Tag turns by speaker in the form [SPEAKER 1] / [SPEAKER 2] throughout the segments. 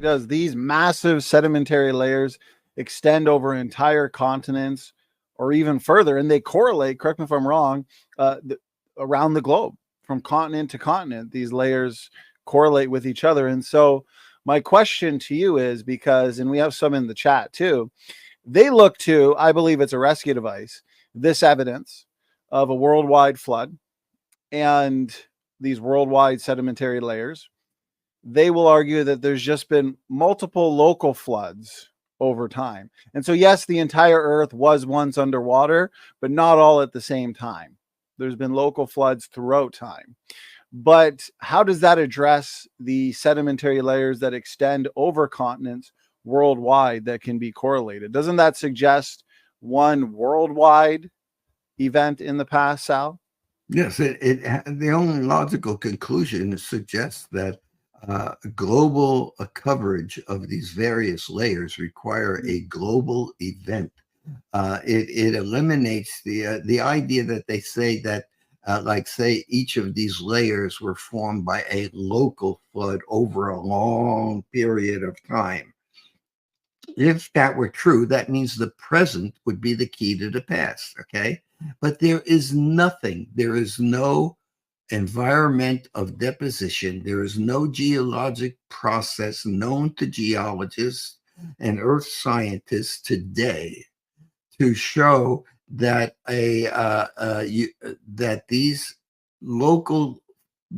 [SPEAKER 1] Does these massive sedimentary layers extend over entire continents or even further? And they correlate, correct me if I'm wrong, around the globe from continent to continent. These layers correlate with each other. And so my question to you is because, and we have some in the chat too, they look to, I believe it's a rescue device, this evidence of a worldwide flood and these worldwide sedimentary layers. They will argue that there's just been multiple local floods over time. And so, yes, the entire earth was once underwater, but not all at the same time. There's been local floods throughout time. But how does that address the sedimentary layers that extend over continents worldwide that can be correlated? Doesn't that suggest one worldwide event in the past, Sal?
[SPEAKER 2] Yes, the only logical conclusion suggests that global coverage of these various layers require a global event. It eliminates the idea that they say that, like say, each of these layers were formed by a local flood over a long period of time. If that were true, that means the present would be the key to the past, okay? But there is nothing, there is no environment of deposition, there is no geologic process known to geologists and earth scientists today to show that that these local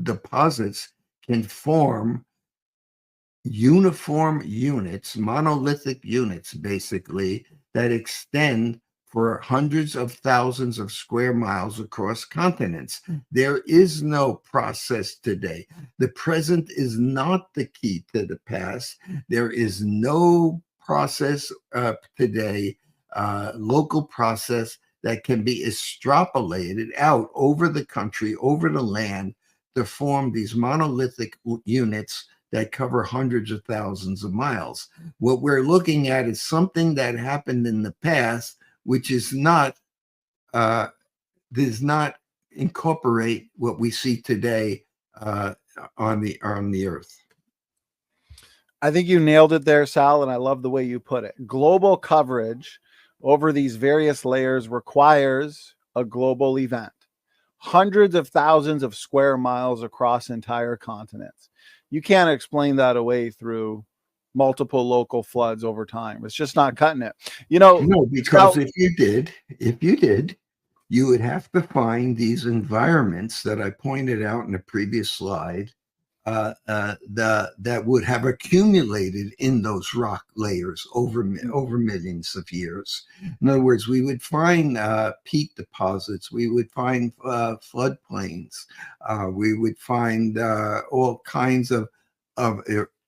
[SPEAKER 2] deposits can form uniform units, monolithic units, basically, that extend for hundreds of thousands of square miles across continents. There is no process today. The present is not the key to the past. There is no process today, local process that can be extrapolated out over the country, over the land, to form these monolithic units that cover hundreds of thousands of miles. What we're looking at is something that happened in the past, which is not does not incorporate what we see today on the earth.
[SPEAKER 1] I think you nailed it there, Sal, and I love the way you put it. Global coverage over these various layers requires a global event. Hundreds of thousands of square miles across entire continents. You can't explain that away through multiple local floods over time. It's just not cutting it.
[SPEAKER 2] No, because if you did, you would have to find these environments that I pointed out in the previous slide that would have accumulated in those rock layers over millions of years. In other words, we would find peat deposits, we would find floodplains, we would find all kinds of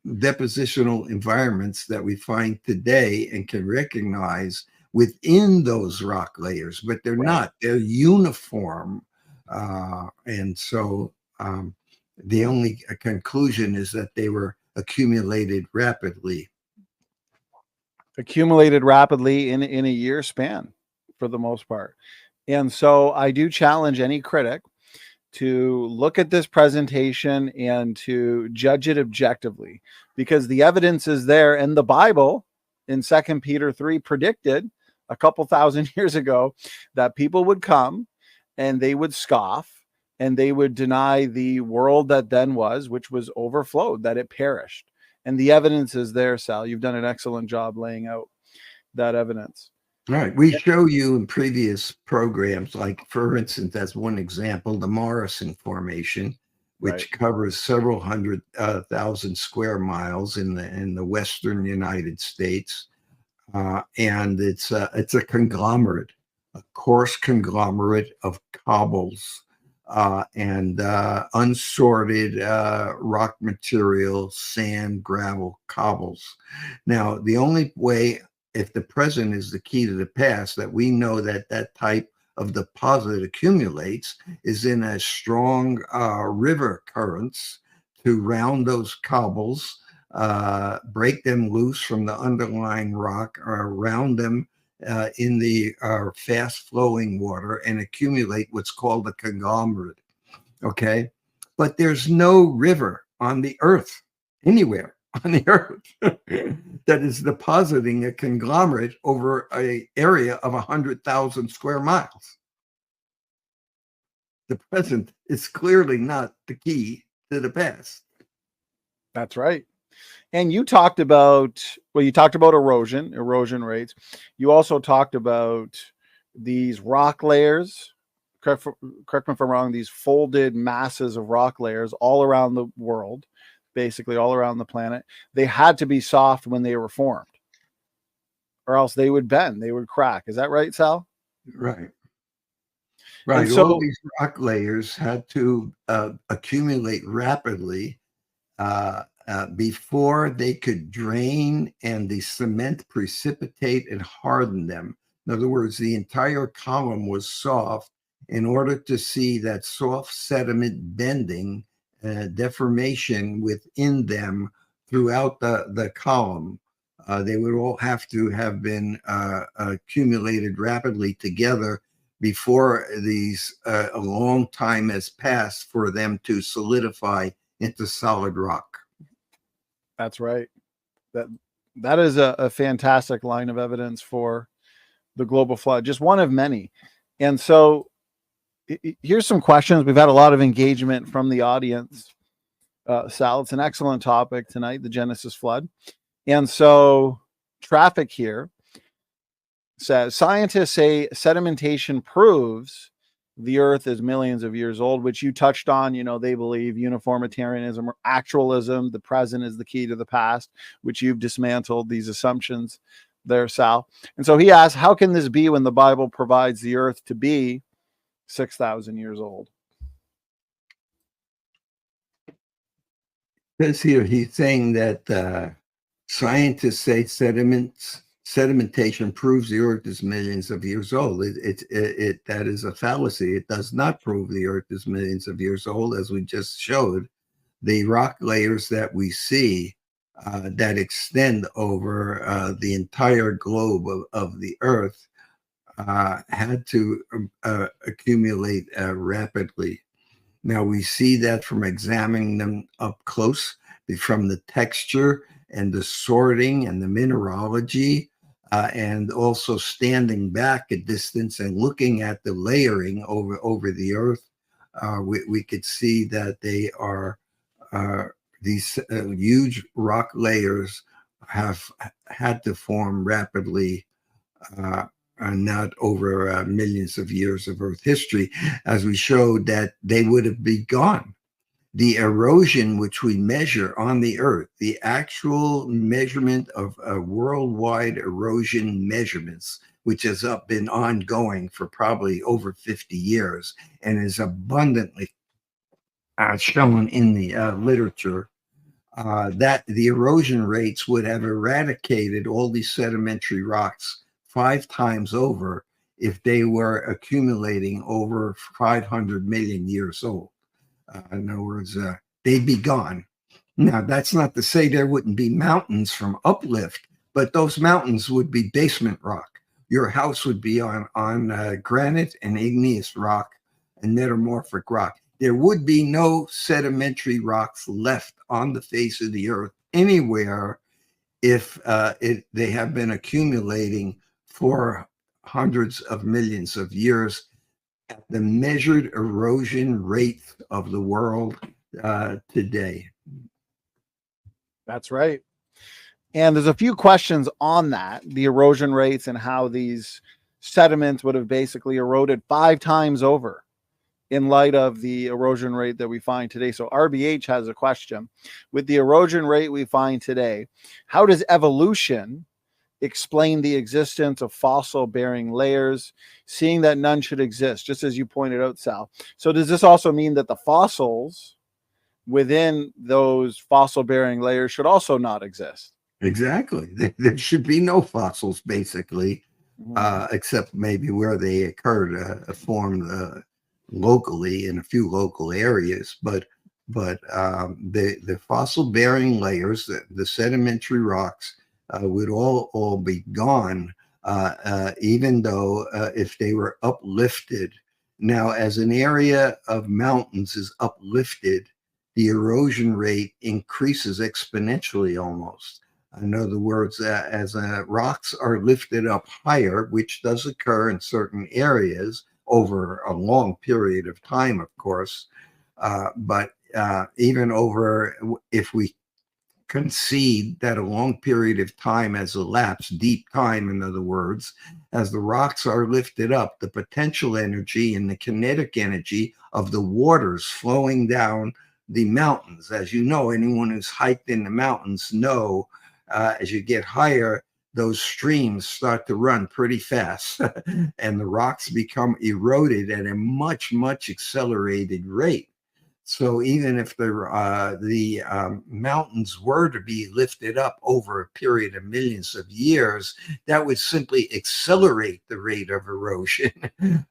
[SPEAKER 2] depositional environments that we find today and can recognize within those rock layers, but they're not. They're uniform, and so. The only conclusion is that they were accumulated rapidly.
[SPEAKER 1] Accumulated rapidly in a year span, for the most part. And so I do challenge any critic to look at this presentation and to judge it objectively, because the evidence is there. And the Bible in 2 Peter 3 predicted a couple thousand years ago that people would come and they would scoff and they would deny the world that then was, which was overflowed, that it perished. And the evidence is there, Sal. You've done an excellent job laying out that evidence.
[SPEAKER 2] All right. We show you in previous programs, like, for instance, as one example, the Morrison Formation, which covers several hundred thousand square miles in the western United States. And it's a conglomerate, a coarse conglomerate of cobbles, and unsorted rock material, sand, gravel, cobbles. Now, the only way, if the present is the key to the past, that we know that that type of deposit accumulates is in a strong river currents to round those cobbles, break them loose from the underlying rock, or round them in the fast-flowing water and accumulate what's called a conglomerate, okay? But there's no river on the earth anywhere on the earth that is depositing a conglomerate over an area of 100,000 square miles. The present is clearly not the key to the past.
[SPEAKER 1] That's right. And you talked about, well, you talked about erosion rates. You also talked about these rock layers. Correct me if I'm wrong, these folded masses of rock layers all around the world, basically all around the planet. They had to be soft when they were formed, or else they would bend, they would crack. Is that right, Sal?
[SPEAKER 2] Right.
[SPEAKER 1] And
[SPEAKER 2] Right.
[SPEAKER 1] so,
[SPEAKER 2] All these rock layers had to accumulate rapidly before they could drain and the cement precipitate and harden them. In other words, the entire column was soft in order to see that soft sediment bending, deformation within them throughout the column. They would all have to have been accumulated rapidly together before a long time has passed for them to solidify into solid rock.
[SPEAKER 1] that's right. That is a fantastic line of evidence for the global flood, just one of many. And so here's some questions. We've had a lot of engagement from the audience. Sal, it's an excellent topic tonight, the Genesis flood. And so Traffic here says, scientists say sedimentation proves the earth is millions of years old, which you touched on. You know, they believe uniformitarianism or actualism, the present is the key to the past, which you've dismantled these assumptions there, Sal. And so he asks, how can this be when the Bible provides the earth to be 6,000 years old?
[SPEAKER 2] Because here he's saying that scientists say sedimentation proves the earth is millions of years old. That is a fallacy. It does not prove the earth is millions of years old, as we just showed. The rock layers that we see that extend over the entire globe of the earth had to accumulate rapidly. Now we see that from examining them up close, from the texture and the sorting and the mineralogy, and also standing back a distance and looking at the layering over the earth. We could see that they are these huge rock layers have had to form rapidly, not over millions of years of Earth history, as we showed that they would have been gone. The erosion which we measure on the Earth, the actual measurement of worldwide erosion measurements, which has been ongoing for probably over 50 years and is abundantly shown in the literature, that the erosion rates would have eradicated all these sedimentary rocks 5 times over if they were accumulating over 500 million years old. In other words, they'd be gone. Now, that's not to say there wouldn't be mountains from uplift, but those mountains would be basement rock. Your house would be on granite and igneous rock and metamorphic rock. There would be no sedimentary rocks left on the face of the earth anywhere if they have been accumulating for hundreds of millions of years at the measured erosion rate of the world today.
[SPEAKER 1] That's right. And there's a few questions on that, the erosion rates and how these sediments would have basically eroded 5 times over in light of the erosion rate that we find today. So RBH has a question. With the erosion rate we find today, how does evolution explain the existence of fossil-bearing layers, seeing that none should exist, just as you pointed out, Sal? So does this also mean that the fossils within those fossil-bearing layers should also not exist?
[SPEAKER 2] Exactly. There should be no fossils, basically, except maybe where they occurred, formed locally in a few local areas. But the fossil-bearing layers, the sedimentary rocks, would all be gone, even though if they were uplifted. Now, as an area of mountains is uplifted, the erosion rate increases exponentially almost. In other words, as rocks are lifted up higher, which does occur in certain areas over a long period of time, of course, but even over, if we concede that a long period of time has elapsed, deep time, in other words, as the rocks are lifted up, the potential energy and the kinetic energy of the waters flowing down the mountains. As you know, anyone who's hiked in the mountains know, as you get higher, those streams start to run pretty fast and the rocks become eroded at a much, much accelerated rate. So even if the mountains were to be lifted up over a period of millions of years, that would simply accelerate the rate of erosion,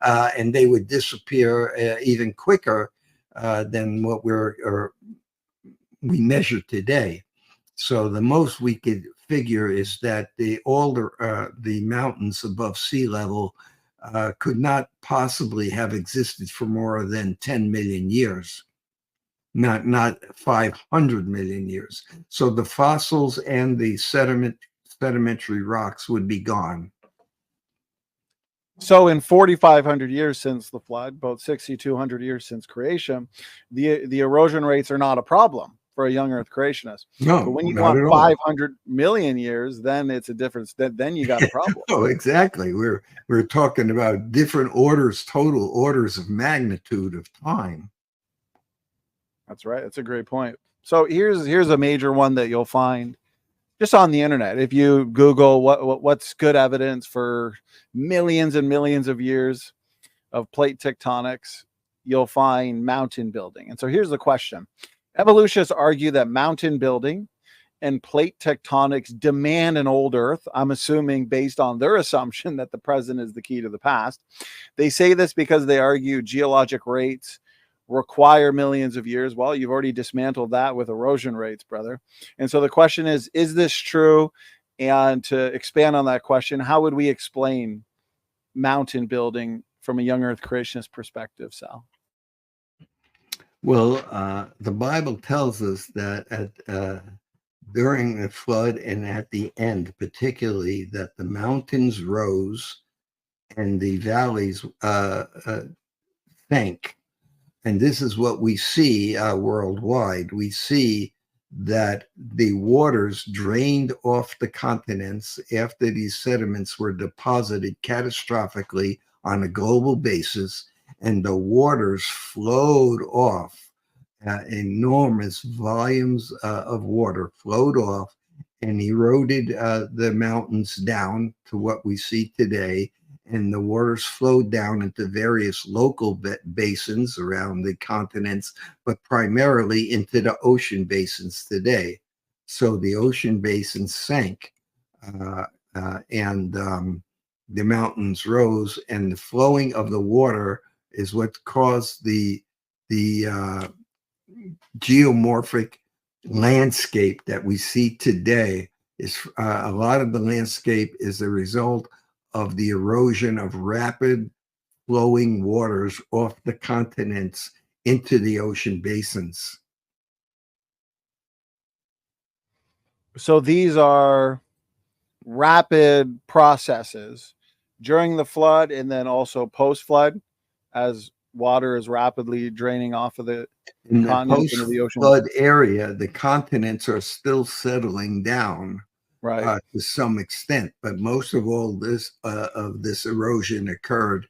[SPEAKER 2] and they would disappear even quicker than what we measure today. So the most we could figure is that all the mountains above sea level could not possibly have existed for more than 10 million years. Not 500 million years. So the fossils and the sedimentary rocks would be gone.
[SPEAKER 1] So in 4,500 years since the flood, about 6,200 years since creation, the erosion rates are not a problem for a young Earth creationist.
[SPEAKER 2] No,
[SPEAKER 1] but when you
[SPEAKER 2] not
[SPEAKER 1] want
[SPEAKER 2] at all.
[SPEAKER 1] 500 million years, then it's a difference. Then you got a problem.
[SPEAKER 2] Oh, exactly. We're talking about different orders, total orders of magnitude of time.
[SPEAKER 1] That's right. That's a great point. So here's a major one that you'll find just on the internet. If you Google what's good evidence for millions and millions of years of plate tectonics, you'll find mountain building. And so here's the question. Evolutionists argue that mountain building and plate tectonics demand an old Earth. I'm assuming based on their assumption that the present is the key to the past. They say this because they argue geologic rates require millions of years. Well, you've already dismantled that with erosion rates, brother. And so the question is this true? And to expand on that question, how would we explain mountain building from a young Earth creationist perspective, Sal?
[SPEAKER 2] Well, the Bible tells us that during the flood and at the end, particularly, that the mountains rose and the valleys sank. And this is what we see worldwide. We see that the waters drained off the continents after these sediments were deposited catastrophically on a global basis, and the waters flowed off. Enormous volumes of water flowed off and eroded the mountains down to what we see today. And the waters flowed down into various local basins around the continents, but primarily into the ocean basins today. So the ocean basins sank, and the mountains rose, and the flowing of the water is what caused the geomorphic landscape that we see today. Is a lot of the landscape is a result of the erosion of rapid flowing waters off the continents into the ocean basins.
[SPEAKER 1] So these are rapid processes during the flood and then also post-flood, as water is rapidly draining off of the continents into the ocean.
[SPEAKER 2] Flood area, the continents are still settling down, right, to some extent, but most of all this erosion occurred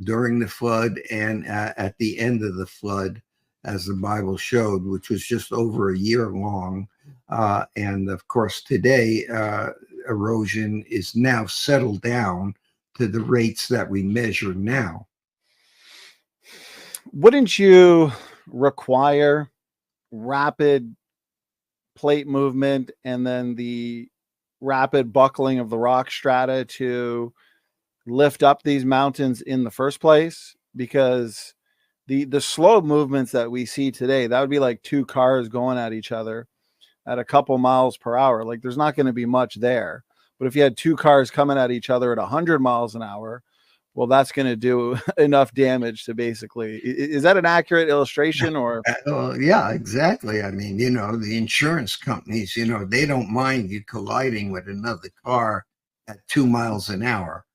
[SPEAKER 2] during the flood and at the end of the flood, as the Bible showed, which was just over a year long. And of course, today erosion is now settled down to the rates that we measure now.
[SPEAKER 1] Wouldn't you require rapid plate movement and then the rapid buckling of the rock strata to lift up these mountains in the first place? Because the slow movements that we see today, that would be like two cars going at each other at a couple miles per hour. Like there's not going to be much there. But if you had two cars coming at each other at 100 miles an hour, well, that's going to do enough damage to basically, is that an accurate illustration or?
[SPEAKER 2] Yeah, exactly. I mean, the insurance companies, they don't mind you colliding with another car at 2 miles an hour,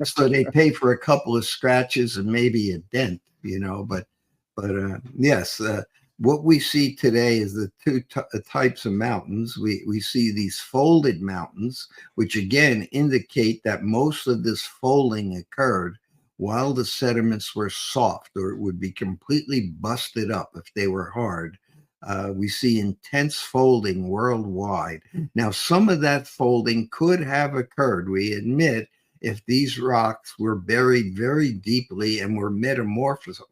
[SPEAKER 2] so they pay for a couple of scratches and maybe a dent, but yes, what we see today is the two types of mountains. We see these folded mountains, which again indicate that most of this folding occurred while the sediments were soft, or it would be completely busted up if they were hard. We see intense folding worldwide. Now, some of that folding could have occurred, we admit, if these rocks were buried very deeply and were metamorphosed.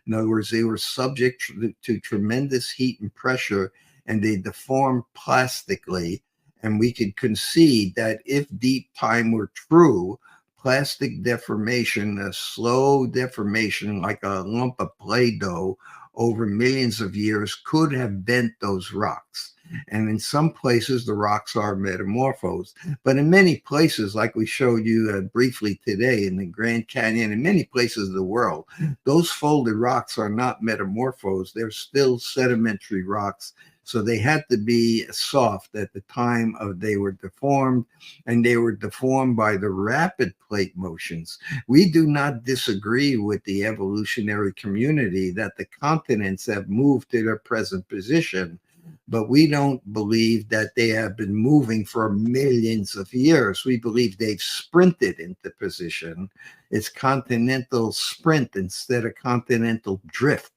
[SPEAKER 2] In other words, they were subject to tremendous heat and pressure, and they deformed plastically. And we could concede that if deep time were true, plastic deformation, a slow deformation like a lump of Play-Doh over millions of years, could have bent those rocks. And in some places, the rocks are metamorphosed. But in many places, like we showed you briefly today in the Grand Canyon, in many places of the world, those folded rocks are not metamorphosed. They're still sedimentary rocks. So they had to be soft at the time they were deformed, and they were deformed by the rapid plate motions. We do not disagree with the evolutionary community that the continents have moved to their present position, but we don't believe that they have been moving for millions of years. We believe they've sprinted into position. It's continental sprint instead of continental drift.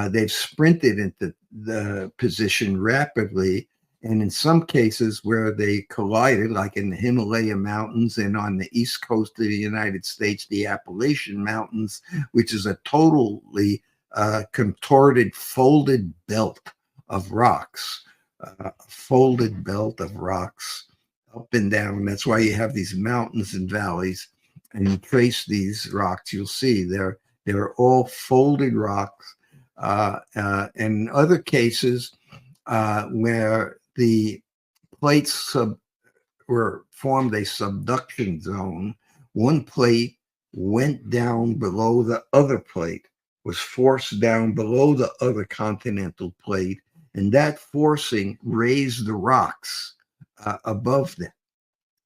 [SPEAKER 2] They've sprinted into the position rapidly, and in some cases where they collided, like in the Himalaya Mountains and on the east coast of the United States, the Appalachian Mountains, which is a totally contorted, folded belt of rocks, folded belt of rocks up and down. That's why you have these mountains and valleys, and you trace these rocks, you'll see they're all folded rocks. And in other cases where the plates were formed a subduction zone, one plate went down below the other plate, was forced down below the other continental plate, and that forcing raised the rocks above them.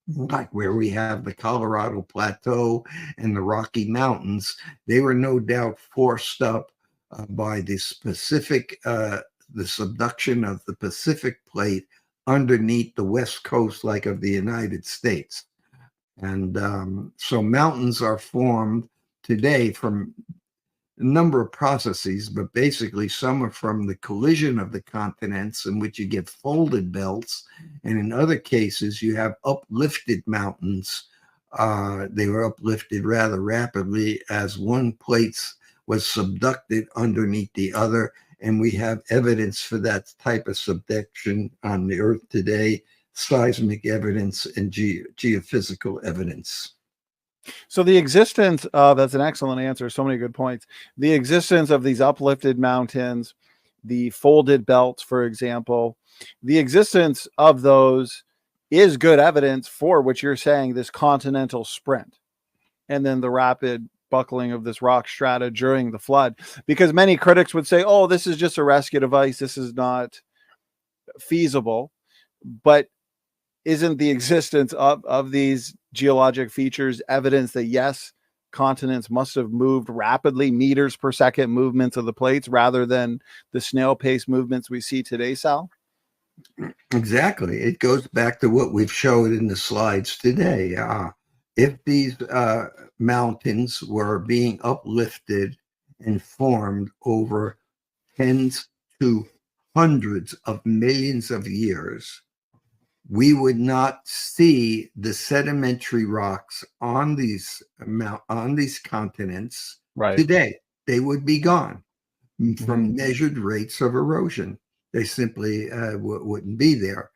[SPEAKER 2] Like where we have the Colorado Plateau and the Rocky Mountains, they were no doubt forced up by the subduction of the Pacific plate underneath the west coast, like of the United States. And so mountains are formed today from a number of processes, but basically some are from the collision of the continents, in which you get folded belts, and in other cases you have uplifted mountains. They were uplifted rather rapidly as one plate was subducted underneath the other, and we have evidence for that type of subduction on the Earth today, seismic evidence and geophysical evidence.
[SPEAKER 1] So the existence of, that's an excellent answer, so many good points. The existence of these uplifted mountains, the folded belts, for example, the existence of those is good evidence for what you're saying, this continental sprint, and then the rapid buckling of this rock strata during the flood. Because many critics would say, oh, this is just a rescue device, this is not feasible. But isn't the existence of these geologic features evidence that, yes, continents must have moved rapidly, meters per second movements of the plates, rather than the snail pace movements we see today, Sal?
[SPEAKER 2] Exactly. It goes back to what we've showed in the slides today. If these mountains were being uplifted and formed over tens to hundreds of millions of years, we would not see the sedimentary rocks on these continents today. They would be gone from measured rates of erosion. They simply wouldn't be there.